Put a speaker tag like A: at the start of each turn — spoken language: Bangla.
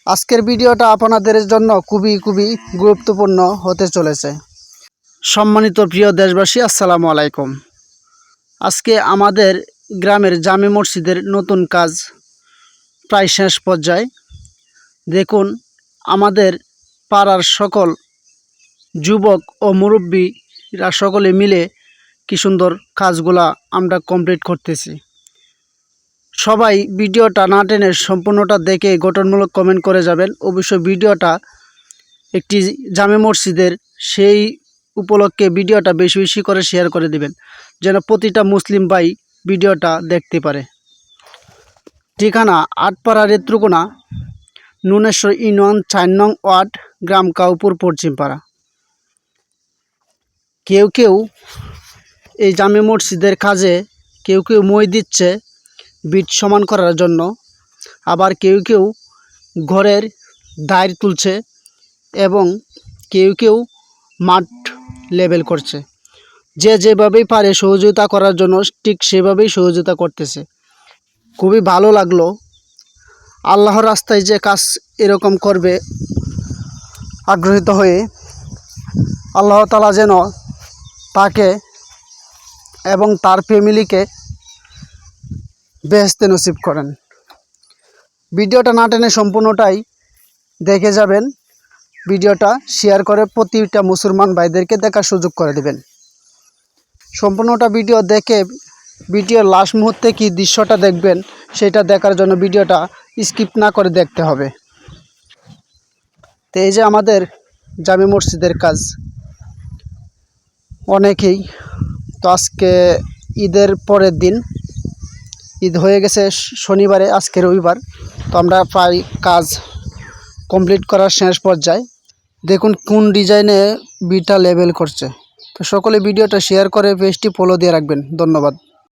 A: আজকের ভিডিওটা আপনাদের জন্য খুবই গুরুত্বপূর্ণ হতে চলেছে। সম্মানিত প্রিয় দেশবাসী, আসসালামু আলাইকুম। আজকে আমাদের গ্রামের জামে মসজিদের নতুন কাজ প্রায় শেষ পর্যায়ে। দেখুন, আমাদের পাড়ার সকল যুবক ও মুরব্বীরা সকলে মিলে কি সুন্দর কাজগুলা আমরা কমপ্লিট করতেছি। সবাই ভিডিওটা না টেনে সম্পূর্ণটা দেখে গঠনমূলক কমেন্ট করে যাবেন। অবশ্যই ভিডিওটা একটি জামে মসজিদের, সেই উপলক্ষে ভিডিওটা বেশি বেশি করে শেয়ার করে দিবেন, যেন প্রতিটা মুসলিম ভাই ভিডিওটা দেখতে পারে। ঠিকানা আটপাড়া রেত্রকোনা, নুনেশ্বর ইউনিয়ন 4 নং ওয়ার্ড, গ্রাম কাউপুর, পশ্চিমপাড়া। কেউ এই জামে মসজিদের কাজে কেউ মই দিচ্ছে বিট সমান করার জন্য, আবার কেউ ঘরের দাঁড় তুলছে এবং কেউ মাঠ লেবেল করছে। যে যেভাবেই পারে সহযোগিতা করার জন্য ঠিক সেভাবেই সহযোগিতা করতেছে। খুবই ভালো লাগলো। আল্লাহর রাস্তায় যে কাজ এরকম করবে আগ্রহীত হয়ে, আল্লাহ তাআলা যেন তাকে এবং তার ফ্যামিলিকে বেহেশতে নসিব করেন। ভিডিওটা না টেনে সম্পূর্ণটাই দেখে যাবেন। ভিডিওটা শেয়ার করে প্রতিটা মুসলমান ভাইদেরকে দেখার সুযোগ করে দেবেন। সম্পূর্ণটা ভিডিও দেখে ভিডিওর লাস্ট মুহূর্তে কি দৃশ্যটা দেখবেন সেটা দেখার জন্য ভিডিওটা স্কিপ না করে দেখতে হবে। তো এই যে আমাদের জামে মসজিদের কাজ অনেকেই তো আজকে ঈদের পরের দিন, ঈদ হয়ে গেছে শনিবারে, আজকে রবিবার। তো আমরা প্রায় কাজ কমপ্লিট করার শেষ পর্যায়ে। দেখুন কোন ডিজাইনে বিটা লেবেল করছে। তো সকলে ভিডিওটা শেয়ার করে পেজটি ফলো দিয়ে রাখবেন। ধন্যবাদ।